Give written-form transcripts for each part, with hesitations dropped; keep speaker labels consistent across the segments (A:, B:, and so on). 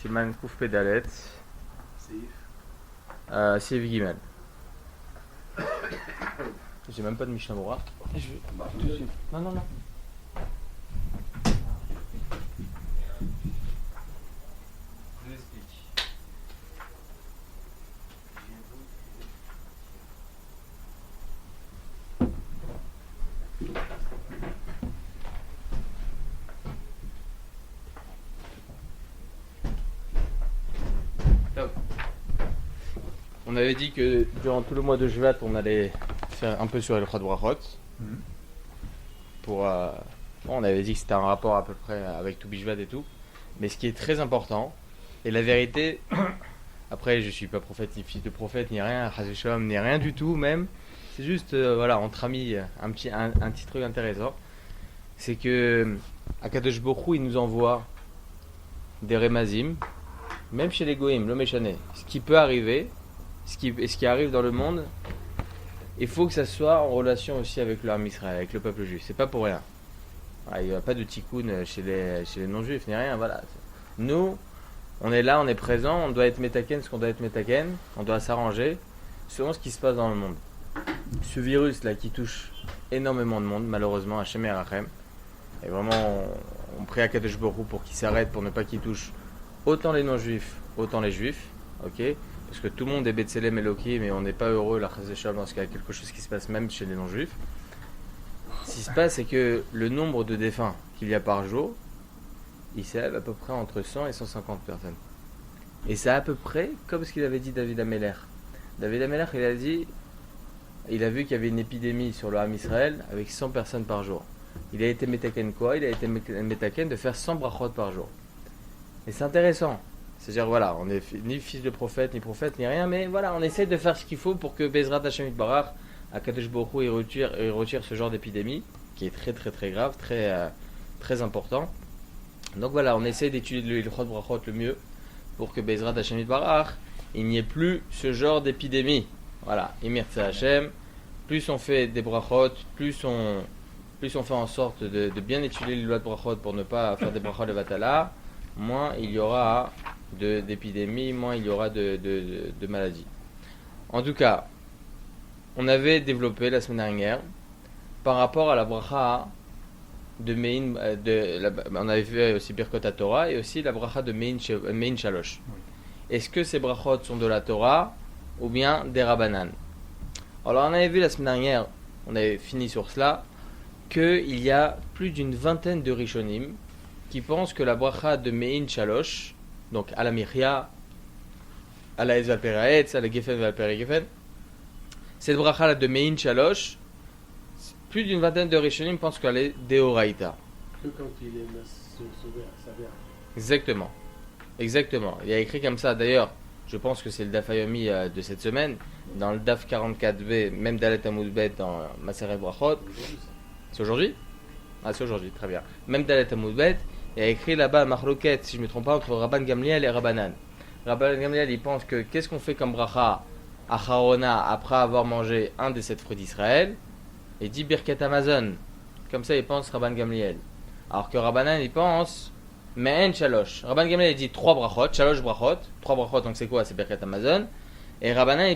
A: Siman Kouf Pedalet. Sif Gimel. J'ai même pas de Mishnah Mora. Non. Je vous explique. On avait dit que durant tout le mois de Shvat, on allait faire un peu sur Hilchot Brachot. On avait dit que c'était un rapport à peu près avec tout Bishvat et tout. Mais ce qui est très important, et la vérité, après je suis pas prophète ni fils de prophète, ni rien, Chas v'Shalom, ni rien du tout même. C'est juste, entre amis, un petit truc intéressant. C'est que Akadosh Baruch Hu, il nous envoie des Remazim, même chez les Goïm, le Méchané. Ce qui peut arriver, ce qui arrive dans le monde, il faut que ça soit en relation aussi avec le Ham Israël, avec le peuple juif. C'est pas pour rien. Il n'y a pas de tikkun chez les non-juifs, ni rien. Voilà. Nous, on est là, on est présent, on doit être métaken ce qu'on doit être métaken, on doit s'arranger selon ce qui se passe dans le monde. Ce virus-là qui touche énormément de monde, malheureusement, Hashem et Rachem, et vraiment, on prie à Kadosh Baruch Hu pour qu'il s'arrête, pour ne pas qu'il touche autant les non-juifs, autant les juifs, ok? Parce que tout le monde est Betselem Eloki, mais on n'est pas heureux, la Chas v'Shalom, lorsqu'il y a quelque chose qui se passe même chez les non-juifs. Ce qui se passe, c'est que le nombre de défunts qu'il y a par jour, il s'élève à peu près entre 100 et 150 personnes. Et c'est à peu près comme ce qu'il avait dit David Ameller. David Ameller, il a vu qu'il y avait une épidémie sur le Ham Israël avec 100 personnes par jour. Il a été métaken quoi? Il a été métaken de faire 100 brachot par jour. Et c'est intéressant. C'est-à-dire, voilà, on n'est ni fils de prophète, ni rien, mais voilà, on essaie de faire ce qu'il faut pour que Bezrat Hashem Yitbarach, Akadosh Baruch Hu, il retire ce genre d'épidémie, qui est très très très grave, très important. Donc voilà, on essaie d'étudier le Hilchot Brachot le mieux, pour que Bezrat Hashem Yitbarach, il n'y ait plus ce genre d'épidémie. Voilà, Imir Tse Hashem, plus on fait des brachot, plus on fait en sorte de bien étudier les lois de brachot pour ne pas faire des brachot de Vatala, moins il y aura d'épidémies, moins il y aura de maladies. En tout cas, on avait développé la semaine dernière par rapport à la bracha de Mein, on avait fait aussi Birkot Torah et aussi la bracha de Mein Shalosh. Est-ce que ces brachot sont de la Torah ou bien des Rabbanan? Alors on avait vu la semaine dernière, on avait fini sur cela, qu'il y a plus d'une vingtaine de Rishonim qui pensent que la bracha de Mein Shalosh, donc à la Miria, à la Ezval Peraetz, à la Geffen Val Geffen, cette bracha de Mein Shalosh, plus d'une vingtaine de Rishonim pensent qu'elle est Deoraita.
B: Que quand il est sa verre.
A: Exactement. Il y a écrit comme ça. D'ailleurs, je pense que c'est le Daf Hayomi de cette semaine, dans le Daf 44b, même Dalet Amoudbet dans Maseret Brachot. C'est aujourd'hui? Ah, c'est aujourd'hui, très bien. Même Dalet Amoudbet, il y a écrit là-bas Mahloket, si je ne me trompe pas, entre Rabban Gamliel et Rabbanan. Rabban Gamliel, il pense que qu'est-ce qu'on fait comme bracha à Charona après avoir mangé un des 7 fruits d'Israël? Il dit Birkat Amazon. Comme ça, il pense Rabban Gamliel. Alors que Rabbanan, il pense Me'en Shalosh. Rabban Gamliel, il dit 3 brachot, Shalosh brachot. 3 brachot, donc c'est quoi? C'est Birkat Amazon. Et Rabbanan,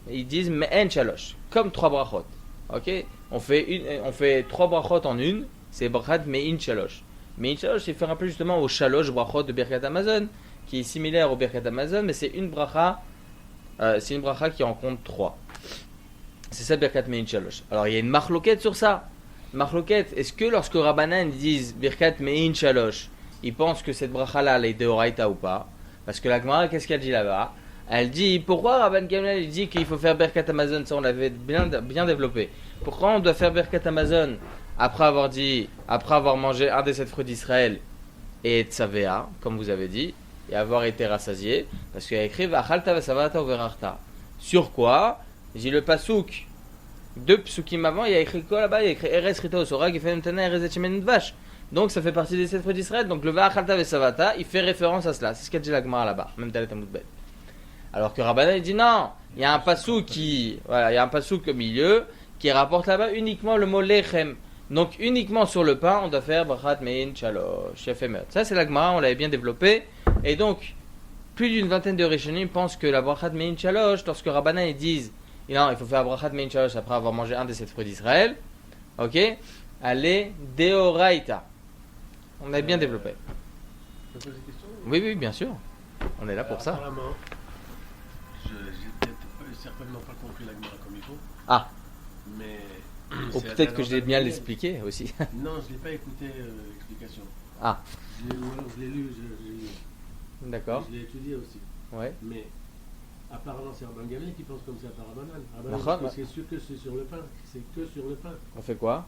A: ils disent Me'en Shalosh. Comme 3 brachot. Ok? On fait 3 brachot en une. C'est brachat Me'in Shalosh. Me'in Shalosh, c'est faire un peu justement au Shalosh brachot de Birkat Amazon, qui est similaire au Birkat Amazon, mais c'est une bracha qui en compte 3. C'est ça Birkat Me'in Shalosh. Alors il y a une marloquette sur ça. Marloquette, est-ce que lorsque Rabbanan disent Birkat Me'in Shalosh, ils pensent que cette bracha-là, elle est de Horaïta ou pas? Parce que la Gemara, qu'est-ce qu'elle dit là-bas? Elle dit, pourquoi Rabban Gamliel dit qu'il faut faire Birkat Amazon? Ça, on l'avait bien développé. Pourquoi on doit faire Birkat Amazon après avoir mangé un des 7 fruits d'Israël et Tsavea, comme vous avez dit, et avoir été rassasié? Parce qu'il y a écrit V'achalta v'savata uverachta. Sur quoi? J'ai le pasouk. 2 psukim avant, il y a écrit quoi là-bas? Il y a écrit Eres Rita Osora, Gefen Mtana, Eres Etchemen Vache. Donc ça fait partie des 7 fruits d'Israël. Donc le V'achalta v'savata, il fait référence à cela. C'est ce qu'a dit la Gemara là-bas, même Dalet Amoudbet. Alors que Rabbanan il dit non, il y a un pasouk il y a un pasouk au milieu qui rapporte là-bas uniquement le mot lechem. Donc uniquement sur le pain, on doit faire brachat mein shalosh. Ça c'est la Gemara, on l'avait bien développé. Et donc plus d'une vingtaine de Rishonim pensent que la bracha de Mein Shalosh, lorsque Rabbanan ils disent non, il faut faire la bracha de Mein Shalosh après avoir mangé un des 7 fruits d'Israël, ok, elle est Deoraita. On a bien développé.
B: Je peux poser une question?
A: Oui, bien sûr. On est là pour ça.
B: Apparemment, j'ai peut-être certainement pas compris la Gemara comme il faut.
A: Ah.
B: Mais.
A: Ou peut-être que je l'ai bien l'expliqué aussi.
B: Non, je ne l'ai pas écouté l'explication.
A: Ah.
B: Je l'ai lu,
A: D'accord.
B: je l'ai étudié aussi.
A: Ouais.
B: Mais apparemment, c'est Rabban Gamliel qui pense comme ça par Rabbanan.
A: D'accord.
B: Parce que c'est sûr que c'est sur le pain. C'est que sur le pain.
A: On fait quoi?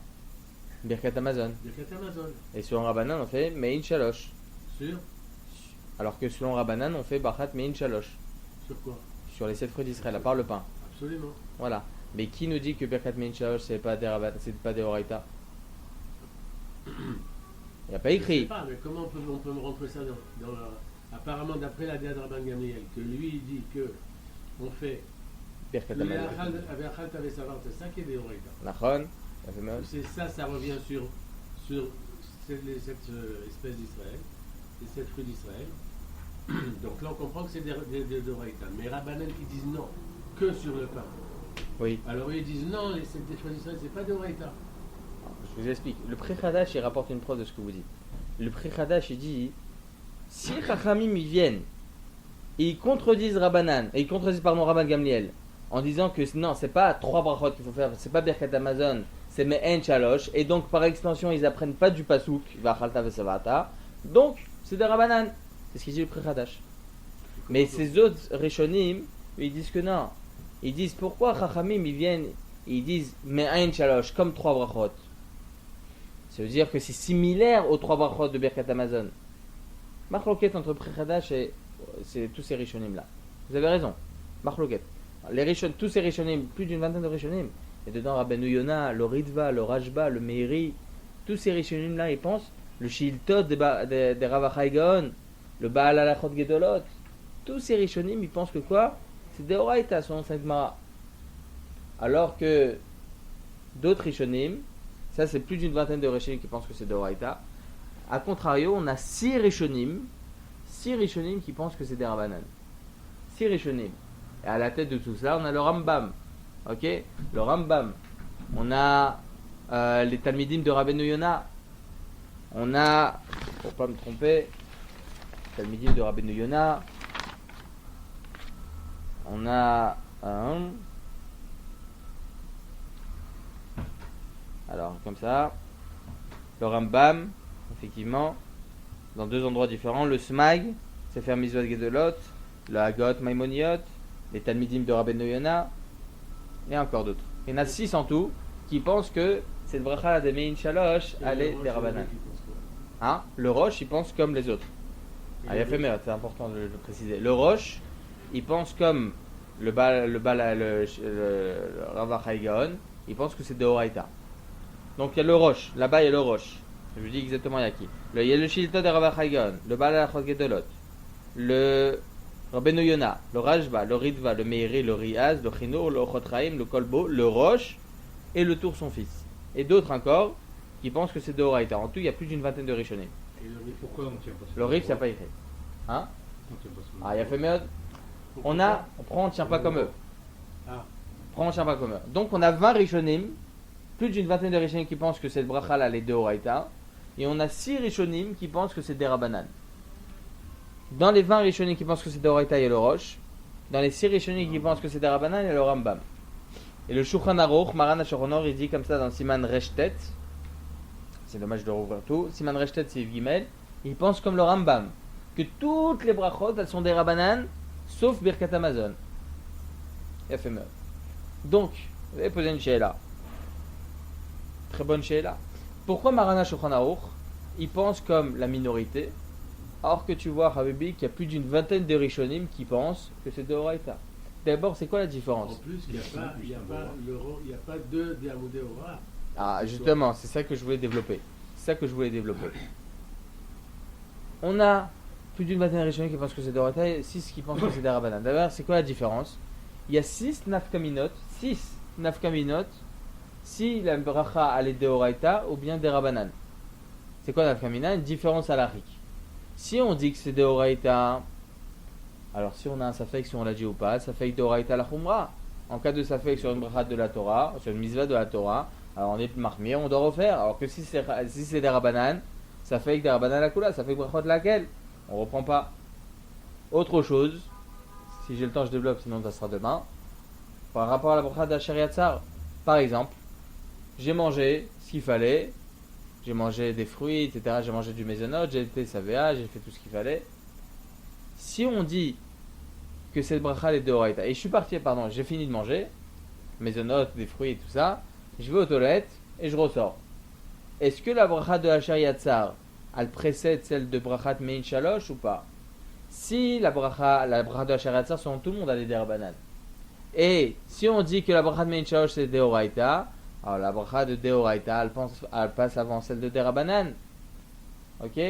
A: Birkat Amazon.
B: Birkat Amazon.
A: Et selon Rabbanan, on fait Mein Shalosh.
B: Sur
A: Alors que selon Rabbanan, on fait Barchat Mein Shalosh.
B: Sur quoi?
A: Sur les 7 fruits d'Israël, à part le pain.
B: Absolument.
A: Voilà. Mais qui nous dit que Birkat Mein Shalosh, c'est pas des Oraita? Il n'y a pas
B: Je ne sais
A: écrit.
B: pas, mais comment on peut me rentrer ça dans apparemment, d'après la Diade Rabban Gamliel, que lui il dit que on fait.
A: Birkat Amazon.
B: C'est ça qui est des Horaïta.
A: Nachon.
B: C'est ça, ça revient sur cette espèce d'Israël, les 7 fruits d'Israël. Donc là, on comprend que c'est des Horaïta. Mais Rabbanan qui disent non, que sur le pain.
A: Oui.
B: Alors ils disent non, les 7 fruits d'Israël, c'est pas des Horaïta.
A: Je vous explique. Le Pri Hadash, il rapporte une preuve de ce que vous dites. Le Pri Hadash, il dit si Chachamim ils viennent et ils contredisent Rabbanan, et ils contredisent Rabban Gamliel, en disant que non, c'est pas 3 brachot qu'il faut faire, c'est pas Birkat Amazon, c'est Me'en Shalosh, et donc par extension ils apprennent pas du Pasuk, Vachalta Vesavata, donc c'est des Rabbanan. C'est ce qu'il dit le Pri Hadash. Mais ces autres Rishonim, ils disent que non. Ils disent pourquoi Chachamim ils viennent, ils disent Me'en Shalosh, comme 3 brachot. Ça veut dire que c'est similaire aux 3 brachot de Birkat Amazon. Marloquette entre Pri Hadash et c'est tous ces Rishonim là. Vous avez raison. Marloquette. Tous ces Rishonim, plus d'une vingtaine de Rishonim. Et dedans Rabbeinu Yona, le Ritva, le Rajba, le Meiri, tous ces Rishonim là, ils pensent le Shiltot des Rav Achai Gaon, le Baal Halachot Gedolot. Tous ces Rishonim, ils pensent que quoi? C'est des Horaïta selon cette Mara. Alors que d'autres Rishonim, ça c'est plus d'une vingtaine de Rishonim qui pensent que c'est des Horaïta. A contrario, on a 6 Rishonim qui pensent que c'est des Rabbanan. 6 Rishonim. Et à la tête de tout cela, on a le Rambam. Ok? Le Rambam. On a les Talmidim de Rabbeinu Yona. On a, pour pas me tromper, Talmidim de Rabbeinu Yona. On a alors, comme ça. Le Rambam, effectivement, dans 2 endroits différents. Le Smag, Sefer Mizvot Gedolot. Le Hagot Maimoniot. Les Talmidim de Rabbeinu Yona. Et encore d'autres. Il y en a 6 en tout qui pensent que cette bracha de Mein Shalosh, elle est des Rabbanan. Hein? Le Roche, il pense comme les autres. Il a fait mais c'est important de le préciser. Le Roche, il pense comme le Rav Achai Gaon, il pense que c'est de Horaïta. Donc il y a le Roche, là-bas il y a le Roche. Je vous dis exactement il y a qui. Il y a le Shilta de Rav Achai Gaon, le Baal Halachot Gedolot, le Rabbeinu Yona, le Rajba, le Ritva, le Meiri, le Riaz, le Chinour, le Ochotraim, le Kolbo, le Roche et le Tour son fils. Et d'autres encore qui pensent que c'est de Horaïta. En tout, il y a plus d'une vingtaine de Rishonim.
C: Et le Rif, pourquoi on ne tient pas sur
A: Le Rif, ça n'a pas écrit. Hein?
C: On tient pas sur le
A: Ah, il y a fait mieux. On tient pas comme eux. On tient pas comme eux. Donc on a 20 Rishonim, plus d'une vingtaine de Rishonim qui pensent que cette bracha là, elle est de Horaïta. Et on a 6 Rishonim qui pensent que c'est des Rabbanan. Dans les 20 Rishonim qui pensent que c'est des Horaïta, il y a le Roche. Dans les 6 Rishonim qui pensent que c'est des Rabbanan, il y a le Rambam. Et le Shulchan Aruch, Maran HaShulchan, il dit comme ça dans Siman Reshtet. C'est dommage de rouvrir tout. Siman Reshtet, c'est Yves Gimel. Il pense comme le Rambam que toutes les brachot, elles sont des Rabbanan, sauf Birkat Amazon. Il a fait meurtre. Donc, vous avez posé une sheila. Très bonne sheila. Pourquoi Maran HaShulchan Aruch, il pense comme la minorité, alors que tu vois, Habibi, qu'il y a plus d'une vingtaine de Rishonim qui pensent que c'est de Horaïta. D'abord, c'est quoi la différence?
B: En plus, il n'y a pas deux Diamoudé Ora.
A: Ah, justement, c'est ça que je voulais développer. On a plus d'une vingtaine de Rishonim qui pensent que c'est de Horaïta et 6 qui pensent que c'est des Rabbanan. D'abord, c'est quoi la différence? Il y a 6 nafkaminot, si la bracha elle est de Horaïta ou bien des Rabbanan. C'est quoi nafkamina? Une différence halakhique. Si on dit que c'est de Horaïta, Alors si on a un safek, si on l'a dit ou pas, safek d'oraita la khumra. En cas de safek sur une brachat de la Torah, sur une mitzvah de la Torah, alors on est marmir, on doit refaire. Alors que si c'est des rabanan, safek des rabanan la kula, safek brachot laquelle, on reprend pas. Autre chose, si j'ai le temps je développe, sinon ça sera demain. Par rapport à la brachat d'Asher Yatzar, par exemple, j'ai mangé ce qu'il fallait, j'ai mangé des fruits, etc. J'ai mangé du maisonot, j'ai été savéa, j'ai fait tout ce qu'il fallait. Si on dit que cette bracha est de Horaïta, et je suis parti, pardon, j'ai fini de manger, maisonot, des fruits et tout ça, je vais aux toilettes et je ressors. Est-ce que la bracha de Asher Yatzar, elle précède celle de brachat Mein Shalosh ou pas? Si la bracha de Asher Yatzar, selon tout le monde, elle est des Rabanan. Et si on dit que la bracha de Mein Shalosh c'est de Horaïta, alors la bracha de Deoraita, elle passe avant celle de Derabanan. Ok?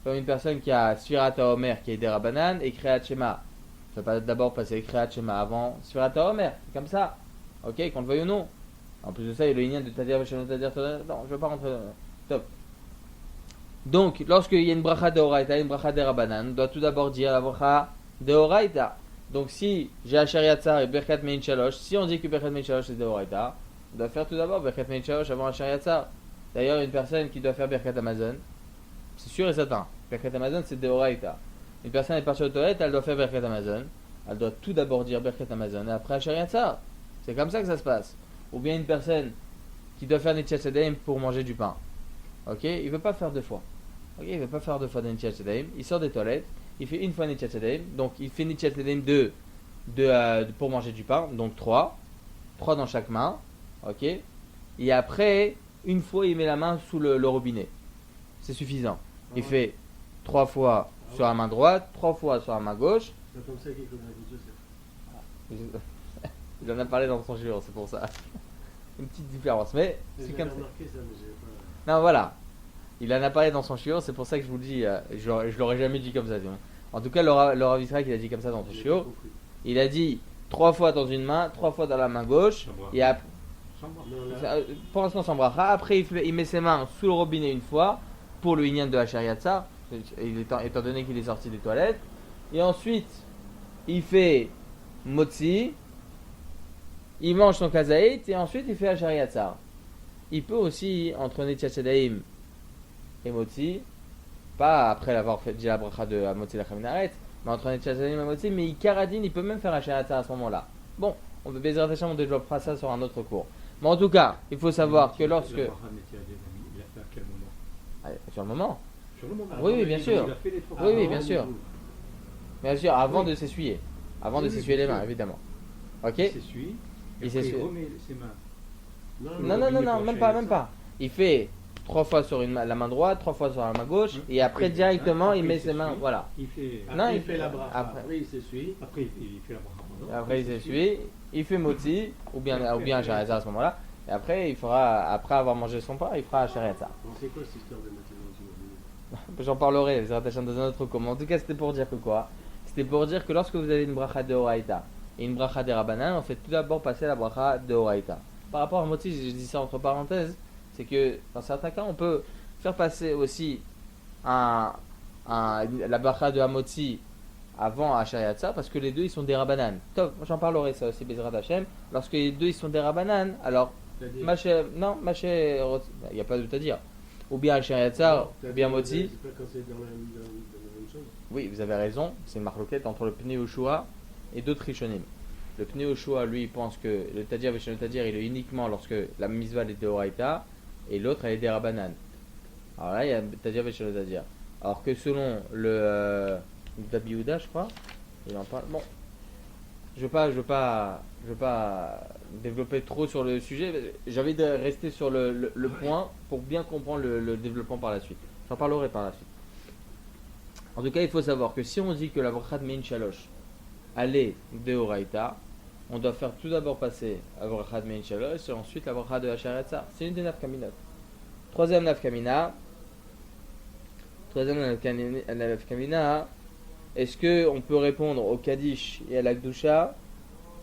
A: Comme une personne qui a Sfirat HaOmer qui est Derabanan et Kriyat Shema. Ça va d'abord passer Kriyat Shema avant Sfirat HaOmer. C'est comme ça. Ok? Qu'on le veuille ou non. En plus de ça, il y a le lien de Tadir Veshalot Tadir. Non, je ne veux pas rentrer. Top. Donc, lorsqu'il y a une bracha Deoraita et une bracha Derabanan, on doit tout d'abord dire la bracha Deoraita. Donc, si j'ai Asher Yatzar et Birkat Mein Shalosh, si on dit que Birkat Mein Shalosh c'est Deoraita, on doit faire tout d'abord Birkat Mein Shalosh avant Asher Yatzar. D'ailleurs, une personne qui doit faire Birkat Amazon, c'est sûr et certain, Birkat Amazon c'est Deoraita. Une personne est partie aux toilettes, elle doit faire Birkat Amazon. Elle doit tout d'abord dire Birkat Amazon et après Asher Yatzar. C'est comme ça que ça se passe. Ou bien une personne qui doit faire Nitchat Sedaim pour manger du pain. Ok, il ne veut pas faire deux fois. Ok, il ne veut pas faire deux fois de Nitchat Sedaim. Il sort des toilettes, il fait une fois Nitchat Sedaim. Donc il fait Nitchat Sedaim pour manger du pain. Donc 3 dans chaque main. Ok. Et après, une fois, il met la main sous le robinet. C'est suffisant. Il fait 3 fois sur la main droite, 3 fois sur la main gauche.
B: C'est comme ça qu'il connaît la culture, c'est.
A: Il en a parlé dans son jure, c'est pour ça. Une petite différence, mais c'est comme ça.
B: Remarqué ça, mais j'ai pas.
A: Non, voilà. Il en a parlé dans son shiur, c'est pour ça que je vous le dis. Je l'aurais jamais dit comme ça. En tout cas, Laura Israël, il a dit comme ça dans son shiur. Il a dit 3 fois dans une main, 3 fois dans la main gauche. Et après, pour l'instant, sans bracha. Après, il met ses mains sous le robinet une fois pour le inyan de Asher Yatzar, étant donné qu'il est sorti des toilettes. Et ensuite, il fait motzi. Il mange son kazaït et ensuite il fait Asher Yatzar. Il peut aussi, entre Nitchat Sedaim et motzi, pas après l'avoir fait dit la bracha de motzi la chaminaret, mais entre Nitchat Sedaim et motzi, mais il karadine, il peut même faire Asher Yatzar à ce moment-là. Bon, on peut Bezrat Hashem, on développera ça sur un autre cours. Mais en tout cas, il faut savoir que lorsque...
C: Il a fait à quel moment?
A: Sur le moment.
C: Sur le moment.
A: Oui, bien sûr.
C: Il a fait les trois.
A: Oui, bien sûr. Bien sûr, avant de s'essuyer. Avant de s'essuyer les mains, évidemment. Ok?
C: Il s'essuie.
A: Il
C: Après,
A: s'essuie.
C: il remet ses mains.
A: Non, même pas. Il fait 3 fois sur la main droite, 3 fois sur la main gauche, et après directement il met ses mains, voilà.
C: Il fait.
A: Non,
B: il fait la bracha.
A: après.
B: Après, il s'essuie.
C: Après, il fait la bracha.
A: Après il s'essuie, il fait motzi, ou bien Asher Yatzar à ce moment-là, et après il fera, après avoir mangé son pain, il fera Asher Yatzar.
B: C'est quoi cette histoire de maintenant?
A: J'en parlerai, les attachants dans un autre comment. En tout cas, c'était pour dire que quoi? C'était pour dire que lorsque vous avez une bracha de Horaïta et une bracha de Rabbanan, on fait tout d'abord passer la bracha de Horaïta. Par rapport à Motzi, je dis ça entre parenthèses, c'est que dans certains cas, on peut faire passer aussi la bracha de Hamotzi avant Asher Yatzar parce que les deux ils sont des Rabbanan. Top, j'en parlerai ça aussi, Bezrat Hashem. Lorsque les deux ils sont des Rabbanan, alors, il n'y a pas de à dire. Ou bien Asher Yatzar, ou bien Motzi.
B: C'est pas quand c'est dans la même chose.
A: Oui, vous avez raison, c'est une marloquette entre le Pnei Yoshua et d'autres Rishonim. Le Pnei Yoshua, lui, il pense que le Tadir Veshalot Tadir, il est uniquement lorsque la mitzvah est de Horaïta et l'autre elle est des Rabbanan. Alors là, il y a Tadir Veshalot Tadir. Alors que selon le Dabi Yehuda, je crois, il en parle. Bon, je veux pas développer trop sur le sujet. J'ai envie de rester sur le point pour bien comprendre le développement par la suite. J'en parlerai par la suite. En tout cas, il faut savoir que si on dit que la bracha de Mein Shalosh elle est de Horaïta, on doit faire tout d'abord passer la bracha de Mein Shalosh et ensuite la bracha de Asher Yatzar. C'est une des nafkaminot. Troisième nafkamina, est-ce qu'on peut répondre au Kaddish et à la Gdusha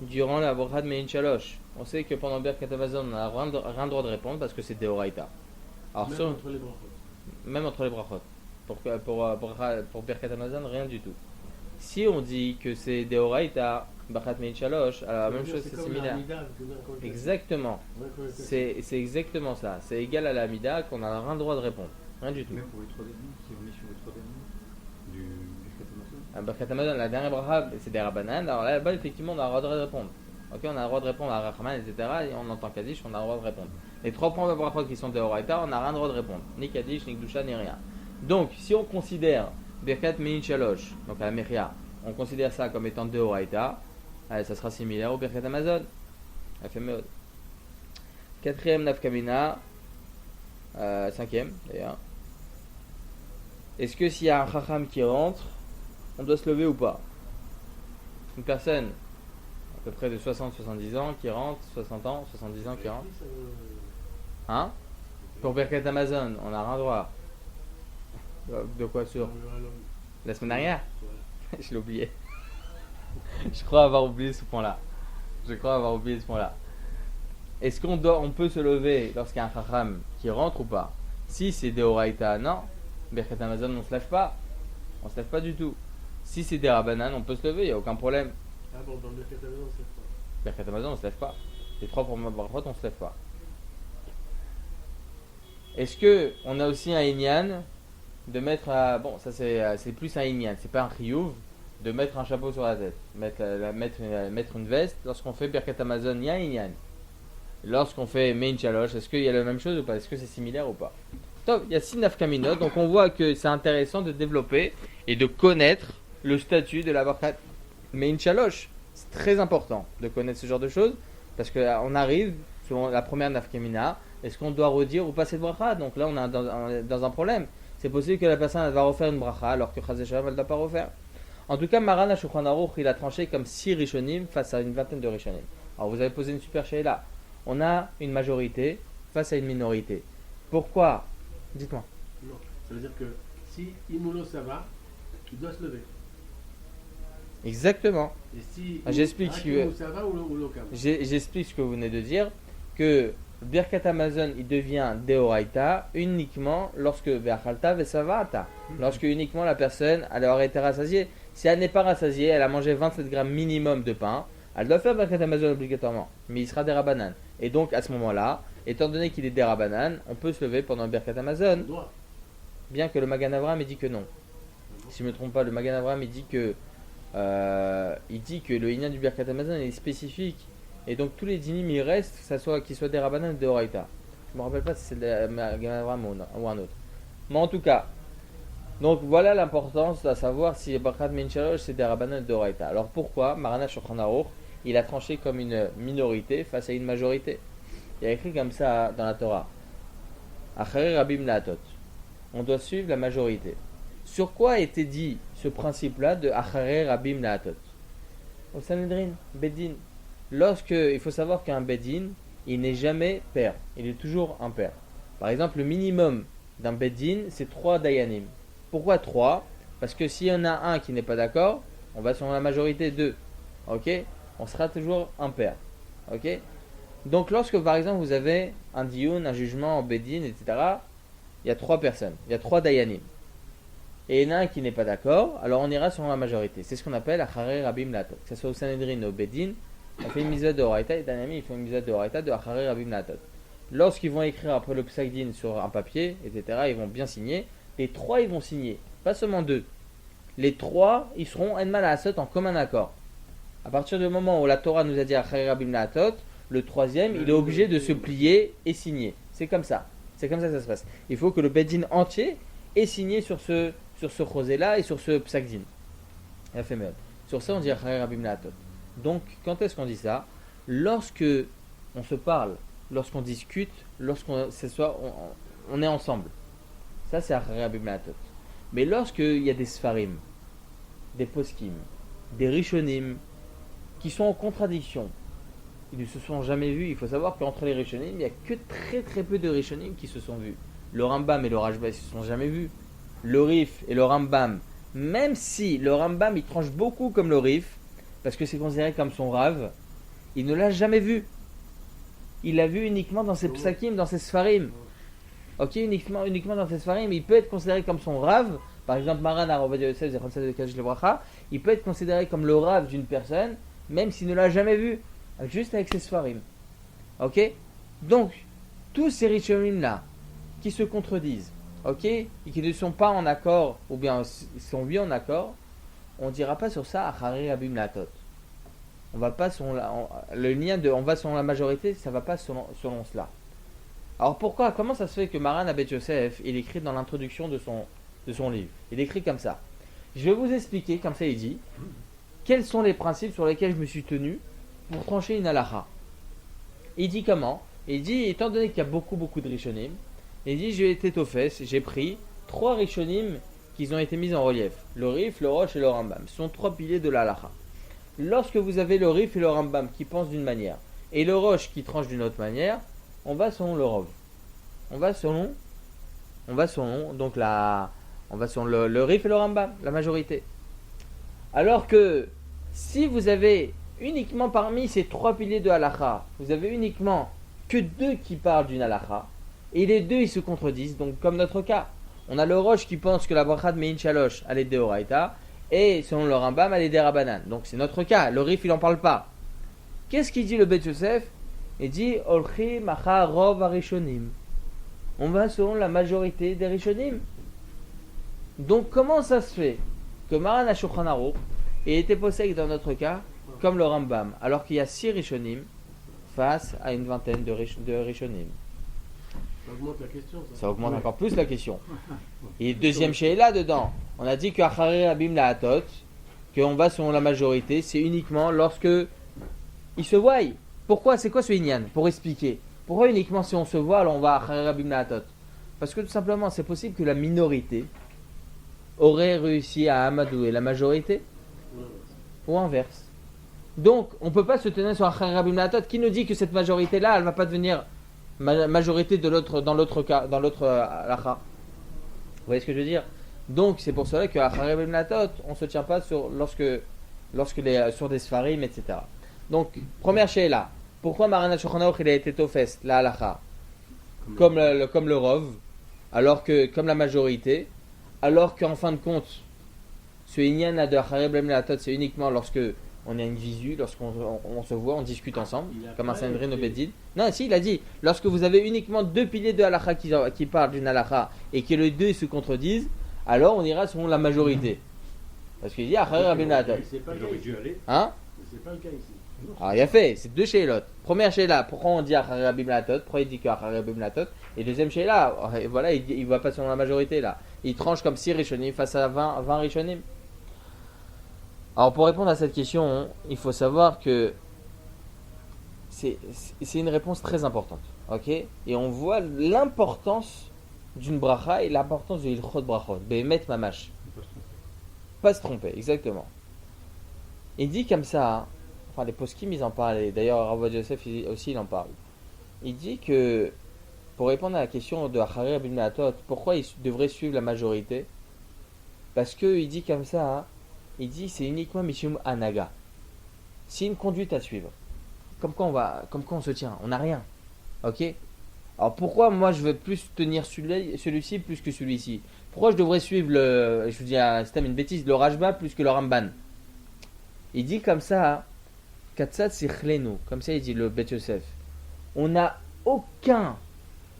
A: durant la bracha de Mein Shalosh? On sait que pendant Birkat Hamazon, on n'a rien droit de répondre parce que c'est de Horaïta. Alors,
B: Même entre les brachot.
A: Même entre les brachot. Pour Birkat Hamazon, rien du tout. Si on dit que c'est Deoraita, Bachat Mein Shalosh, alors la même chose, c'est
B: comme
A: similaire.
B: l'Amida,
A: Exactement. C'est exactement ça. C'est égal à l'Amida qu'on n'a rien droit de répondre. Rien du tout.
C: Même pour les trois derniers, si on est sur les trois derniers du Birkat Hamazon.
A: Birkat Hamazon, la dernière bracha, c'est des Rabbanan. Alors là-bas, effectivement, on a le droit de répondre. Ok, on a le droit de répondre à Rahman, etc. Et on entend Kaddish, on a le droit de répondre. Les trois points de bracha qui sont de Horaïta, on n'a rien le droit de répondre. Ni Kaddish, ni Gdusha, ni rien. Donc, si on considère Birkat Mein Shalosh, donc à la Mechia, on considère ça comme étant de Horaïta, ça sera similaire au Birkat Hamazon. Quatrième Nafkamina, cinquième d'ailleurs. Est-ce que s'il y a un Chacham qui rentre, on doit se lever ou pas? Une personne à peu près de 60-70 ans qui rentre, 60 ans, 70 ans qui rentre. Hein? Pour Birkat Hamazon, on n'a rien droit. De quoi sur? La semaine dernière? Je l'ai oublié. Je crois avoir oublié ce point-là. Est-ce on peut se lever lorsqu'il y a un Chacham qui rentre ou pas? Si c'est des Horaïta, non. Birkat Hamazon, on ne se lève pas. On se lève pas du tout. Si c'est des Rabbanan, on peut se lever, il n'y a aucun problème.
B: Ah bon, dans le Birkat Hamazon, on se lève pas.
A: Birkat Hamazon, on ne se lève pas. Les trois premières brachot, on ne se lève pas. Est-ce que on a aussi un Inyan de mettre bon, ça c'est plus un Inyan, c'est pas un Chiyuv de mettre un chapeau sur la tête, mettre une veste. Lorsqu'on fait Birkat Hamazon, il y a un Inyan. Lorsqu'on fait Mein Shalosh, est-ce qu'il y a la même chose ou pas? Est-ce que c'est similaire ou pas? Top, il y a 6 nafkaminot, donc on voit que c'est intéressant de développer et de connaître le statut de la Birkat Mein Shalosh. C'est très important de connaître ce genre de choses parce qu'on arrive selon la première nafkamina. Est-ce qu'on doit redire ou pas cette bracha? Donc là, on est dans un problème. C'est possible que la personne elle va refaire une bracha alors que Chazé Shalom elle ne doit pas refaire. En tout cas, Maran Shulchan Aruch il a tranché comme 6 Rishonim face à une vingtaine de Rishonim. Alors vous avez posé une super là. On a une majorité face à une minorité. Pourquoi? Dites-moi.
B: Non, ça veut dire que si Imulo ça va, il doit se lever.
A: Exactement.
B: Et si
A: J'explique
B: ça va ou l'Okam.
A: J'explique ce que vous venez de dire, que Birkat Hamazon il devient Deoraita uniquement lorsque Ve'achalta Ve'savata, lorsque uniquement la personne elle aurait été rassasiée. Si elle n'est pas rassasiée, elle a mangé 27 grammes minimum de pain, elle doit faire Birkat Hamazon obligatoirement, mais il sera des Rabbanan. Et donc à ce moment-là, étant donné qu'il est des Rabbanan, on peut se lever pendant Birkat Hamazon, bien que le Magan Avraham il dit que non. Si je ne me trompe pas, le Magan Avraham il dit que le Inyan du Birkat Hamazon est spécifique. Et donc tous les dinim il reste, qu'ils soient des Rabbanan ou des Horaïta. Je me rappelle pas si c'est le Magan Avraham ou un autre. Mais en tout cas, donc voilà l'importance de savoir si Birkat Mein Shalosh c'est des Rabbanan ou des Horaïta. Alors pourquoi Maran Shulchan Aruch il a tranché comme une minorité face à une majorité? Il y a écrit comme ça dans la Torah. Acharei Rabim La'atot. On doit suivre la majorité. Sur quoi a été dit ce principe-là de Acharei Rabim La'atot? Au Sanhedrin, Bedin. Il faut savoir qu'un Bedin, il n'est jamais père. Il est toujours impair. Par exemple, le minimum d'un Bedin, c'est 3 Dayanim. Pourquoi 3? Parce que s'il y en a un qui n'est pas d'accord, on va sur la majorité 2. Ok? On sera toujours impair. Ok? Donc lorsque par exemple vous avez un diyun, un jugement en Bedin, etc., il y a 3 personnes, il y a 3 Dayanim. Et il y en a un qui n'est pas d'accord, alors on ira sur la majorité. C'est ce qu'on appelle Acharei Rabim La'atot. Que ce soit au Sanhedrin ou au Bedin, on fait une mitzvah de Horaïta et Danami, ils font une mitzvah de Horaïta de Acharei Rabim La'atot. Lorsqu'ils vont écrire après le Psak Din sur un papier, etc., ils vont bien signer. Les 3 ils vont signer, pas seulement 2. Les 3 ils seront En Mala'asot en commun accord. À partir du moment où la Torah nous a dit Acharei Rabim La'atot, le 3e il est obligé de se plier et signer. C'est comme ça que ça se passe. Il faut que le Bedin entier ait signé sur ce chosé là et sur ce Psak Din. Sur ça on dit Acharei Rabim La'atot. Donc, quand est-ce qu'on dit ça? Lorsque on se parle, lorsqu'on discute, lorsqu'on on est ensemble. Ça, c'est Acharei Rabim La'atot. Mais lorsqu'il y a des Sfarim, des Poskim, des Rishonim, qui sont en contradiction, ils ne se sont jamais vus. Il faut savoir qu'entre les Rishonim, il n'y a que très très peu de Rishonim qui se sont vus. Le Rambam et le Rashba ne se sont jamais vus. Le Rif et le Rambam, même si le Rambam il tranche beaucoup comme le Rif, parce que c'est considéré comme son rave, il ne l'a jamais vu. Il l'a vu uniquement dans ses psakim, dans ses sfarim. Ok, uniquement dans ses sfarim, il peut être considéré comme son rave
D: par exemple Maran Arav Yosef Zechron de Kadosh Lebracha, il peut être considéré comme le Rav d'une personne, même s'il ne l'a jamais vu, juste avec ses Sfarim. Ok? Donc, tous ces Rishonim là, qui se contredisent, ok? Et qui ne sont pas en accord, ou bien sont oui en accord, on ne dira pas sur ça Achari Abim Latot. On va pas selon le lien de on va selon la majorité, ça va pas selon cela. Alors pourquoi, comment ça se fait que Maran Abed Yosef, il écrit dans l'introduction de son livre, il écrit comme ça. Je vais vous expliquer, comme ça il dit, quels sont les principes sur lesquels je me suis tenu pour trancher une halakha. Il dit comment? Il dit, étant donné qu'il y a beaucoup de Rishonim, il dit, j'ai été au fesses, j'ai pris 3 Rishonim qui ont été mis en relief. Le Rif, le Rosh et le Rambam. Ce sont 3 piliers de la halakha. Lorsque vous avez le Rif et le Rambam qui pensent d'une manière, et le Rosh qui tranche d'une autre manière, on va selon le Rov. On va selon le Rif et le Rambam, la majorité. Alors que si vous avez uniquement parmi ces 3 piliers de halakha, vous avez uniquement que 2 qui parlent d'une halakha, et les 2 ils se contredisent, donc comme notre cas, on a le Rosh qui pense que la bracha de Mein Shalosh elle est de Oraita, et selon le Rambam elle est des Rabanan, donc c'est notre cas, le Rif il en parle pas. Qu'est-ce qu'il dit le Bet Yosef? Il dit Olchi Macha Rov Arishonim. On va selon la majorité des Rishonim. Donc comment ça se fait que Maran HaShulchan Aruch ait été possède dans notre cas comme le Rambam, alors qu'il y a 6 Rishonim face à une vingtaine de Rishonim?
B: Ça augmente la question.
D: Ça augmente encore plus la question. Et deuxième Sheila dedans, on a dit que Achari Abim Laatot, qu'on va selon la majorité, c'est uniquement lorsque ils se voient. Pourquoi? C'est quoi ce Inyan? Pour expliquer. Pourquoi uniquement si on se voit, alors on va Achari Abim Laatot? Parce que tout simplement, c'est possible que la minorité aurait réussi à amadouer la majorité, ou inverse. Donc, on ne peut pas se tenir sur Achari Abim Laatot. Qui nous dit que cette majorité-là, elle ne va pas devenir majorité dans l'autre cas, dans l'autre halakha? Vous voyez ce que je veux dire? Donc, c'est pour cela qu'à Achari Abim Laatot, on ne se tient pas sur sur des Sfarim, etc. Donc, première Sheila. Pourquoi Maran HaShulchan Aruch il a été tofes, la halakha, comme le Rov, alors que, comme la majorité, alors qu'en fin de compte, ce Inyan de Achari Abim Laatot, c'est uniquement lorsque on a une visu, lorsqu'on se voit, on discute ensemble, comme un Sanhedrin au Beddin. Non, si, il a dit, lorsque vous avez uniquement 2 piliers de halakha qui parlent d'une halakha et que les 2 se contredisent, alors on ira selon la majorité. Parce qu'il dit Achari Abim Laatot.
C: J'aurais dû aller.
D: Hein?
B: C'est pas le cas ici.
D: Alors il a fait, c'est 2 Sheilot. Première Sheila, pourquoi on dit Achari Abim Laatot? Pourquoi il dit qu'Achari Abim Laatot? Et deuxième Sheila, voilà, il va pas selon la majorité là. Il tranche comme 6 Rishonim face à 20 Rishonim. Alors pour répondre à cette question, il faut savoir que c'est une réponse très importante, ok? Et on voit l'importance d'une bracha et l'importance de l'ilchot brachot, behemet mamash. Pas se tromper, exactement. Il dit comme ça, enfin les poskim ils en parlent, et d'ailleurs Rav Yosef aussi il en parle. Il dit que pour répondre à la question de Achari Abim Laatot, pourquoi il devrait suivre la majorité? Parce que il dit comme ça. Il dit c'est uniquement Mishum Anaga. C'est une conduite à suivre. Comme quoi on se tient, on n'a rien. Ok? Alors pourquoi moi je veux plus tenir celui-ci plus que celui-ci? Pourquoi je devrais suivre je vous dis c'est une bêtise, le Rajba plus que le Ramban? Il dit comme ça, Katsat Sichlenu, comme ça il dit le Bet Yosef. On n'a aucun,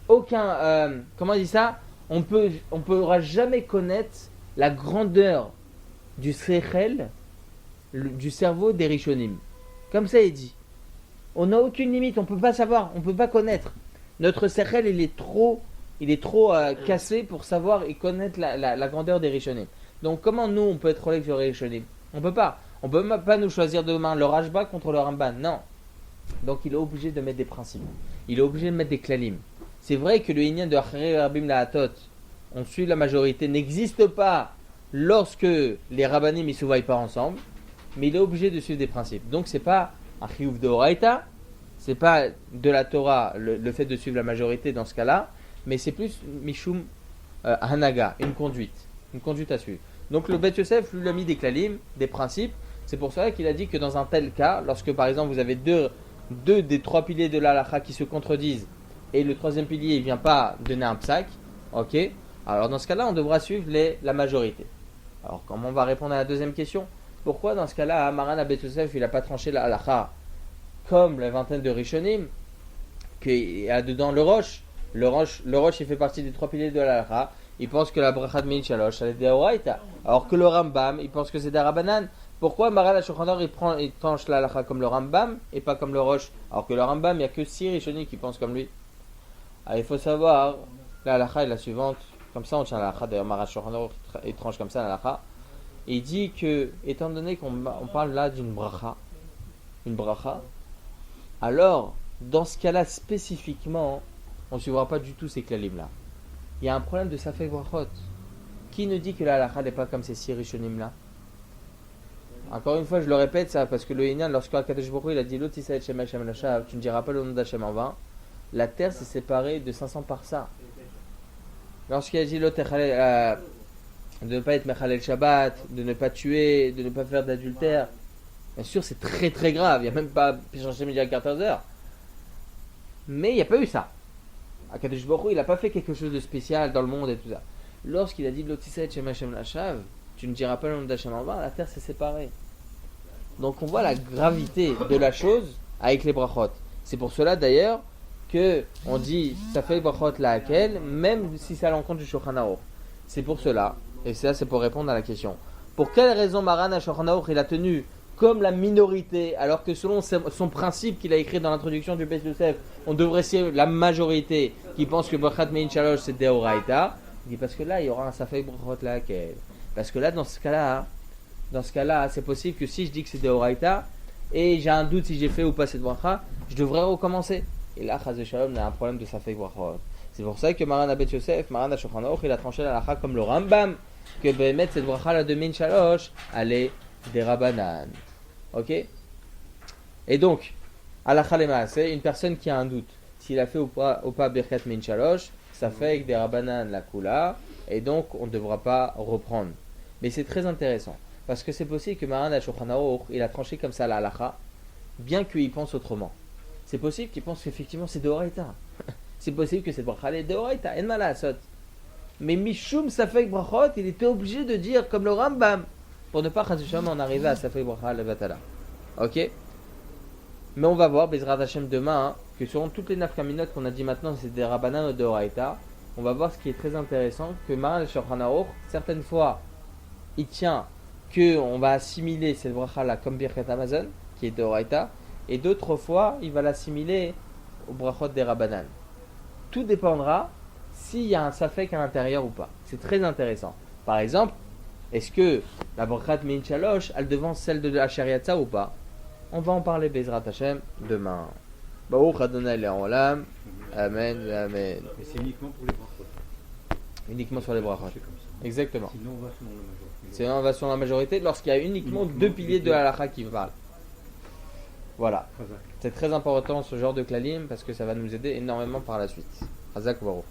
D: comment il dit ça? On pourra jamais connaître la grandeur du sechel, du cerveau des Rishonim. Comme ça il dit. On n'a aucune limite, on ne peut pas savoir, on ne peut pas connaître. Notre sechel il est trop cassé pour savoir et connaître la grandeur des Rishonim. Donc comment nous on peut être relève sur les Rishonim? On peut pas. On peut même pas nous choisir demain le Rajba contre le Ramban. Non. Donc il est obligé de mettre des principes. Il est obligé de mettre des klalim. C'est vrai que le Inyan de Achari Abim Laatot, on suit la majorité, n'existe pas lorsque les Rabbanim ne se voient pas ensemble, mais il est obligé de suivre des principes. Donc c'est pas un chiyuv de Oraita, c'est pas de la Torah le fait de suivre la majorité dans ce cas-là, mais c'est plus Mishum Hanaga, une conduite à suivre. Donc le Bet Yosef lui a mis des klalim, des principes. C'est pour cela qu'il a dit que dans un tel cas, lorsque par exemple vous avez deux des 3 piliers de l'halakha qui se contredisent et le 3e pilier ne vient pas donner un psak, ok, Alors dans ce cas-là, on devra suivre la majorité. Alors comment on va répondre à la deuxième question? Pourquoi dans ce cas-là, Maran Abet Yosef, il n'a pas tranché la halakha comme la vingtaine de Rishonim, qu'il y a dedans le roche? Le roche, il fait partie des 3 piliers de la halakha. Il pense que la bracha de Min Shalosh, elle est des Horaïta. Alors que le Rambam, il pense que c'est des Rabbanan. Pourquoi Maran HaShulchan Aruch, il tranche la halakha comme le Rambam et pas comme le roche? Alors que le Rambam, il n'y a que 6 Rishonim qui pensent comme lui. Alors il faut savoir, la halakha est la suivante. Comme ça, on tient la halakha. D'ailleurs, Maran HaShulchan Aruch tranche comme ça la halakha. Et il dit que, étant donné qu'on parle là d'une bracha, une bracha, alors, dans ce cas-là spécifiquement, on ne suivra pas du tout ces klalim là. Il y a un problème de safek brachot. Qui nous dit que la halakha n'est pas comme ces 6 rishonim là? Encore une fois, je le répète ça, parce que le Inyan, lorsque Akadosh Baruch Hu, il a dit l'autre Israël Shem Hashem Lashav, tu ne diras pas le nom d'Hachem en vain, la terre s'est séparée de 500 parsa. Lorsqu'il a dit l'autre de ne pas être Mechalel Shabbat, de ne pas tuer, de ne pas faire d'adultère. Bien sûr, c'est très très grave. Il n'y a même pas changé midi à 14 heures. Mais il n'y a pas eu ça. Akadosh Baruch Hu, il n'a pas fait quelque chose de spécial dans le monde et tout ça. Lorsqu'il a dit L'Otisset Shem Hashem Lashav, tu ne diras pas le nom d'Hachem en vain, la terre s'est séparée. Donc on voit la gravité de la chose avec les brachot. C'est pour cela d'ailleurs que on dit ça fait brachot la hakel, même si c'est à l'encontre du Shulchan Aruch. C'est pour cela. Et ça, c'est pour répondre à la question. Pour quelle raison Maran HaShulchan Aruch il a tenu comme la minorité, alors que selon son principe qu'il a écrit dans l'introduction du Beth Yosef, on devrait suivre la majorité qui pense que Brachat Mein Shalosh c'est Deoraita. Il dit parce que là, il y aura un Safek Brachot Lakel. Parce que là, dans ce cas-là, c'est possible que si je dis que c'est Deoraita et j'ai un doute si j'ai fait ou pas cette bracha, je devrais recommencer. Et là, Chaz Shalom, on a un problème de Safek Brachot. C'est pour ça que Maran Abet Yosef, Maran HaShulchan Aruch, il a tranché la halakha comme le Rambam, que Behemet, cette bracha là de Min Shalosh, elle est des Rabbanan. Ok? Et donc, halakha lemaase, une personne qui a un doute, s'il a fait ou pas Birkat Min Shalosh, ça fait avec des Rabbanan la Kula, et donc on ne devra pas reprendre. Mais c'est très intéressant, parce que c'est possible que Maran HaShulchan Aruch, il a tranché comme ça la halakha, bien qu'il pense autrement. C'est possible qu'il pense qu'effectivement c'est Deoraita. C'est possible que cette bracha est Deoraita, en malasot. Mais Mishum Safek Brachot, il était obligé de dire comme le Rambam, pour ne pas en arriver à Safek Bracha le Batala. Ok? Mais on va voir, Bezrat Hashem demain, que selon toutes les nafkaminot qu'on a dit maintenant, c'est des Rabbanan ou Deoraita, on va voir ce qui est très intéressant, que Maran HaShulchan Aruch, certaines fois, il tient qu'on va assimiler cette bracha là comme Birkat Hamazon, qui est Deoraita, et d'autres fois, il va l'assimiler au Brachot des Rabbanan. Tout dépendra s'il y a un safek à l'intérieur ou pas. C'est très intéressant. Par exemple, est-ce que la brachat Min Shalosh, elle devance celle de la Shariatza ou pas? On va en parler Bezrat Hashem demain. Baruch Adonai Le'olam. Amen, amen.
C: Et c'est uniquement pour les brachot.
D: Uniquement sur les brachot.
C: C'est comme ça.
D: Exactement.
C: Sinon, on va selon la majorité.
D: Sinon, on va sur la majorité lorsqu'il y a uniquement 2 piliers de la halakha qui parlent. Voilà. C'est très important ce genre de klalim parce que ça va nous aider énormément par la suite. Hazak Baruch.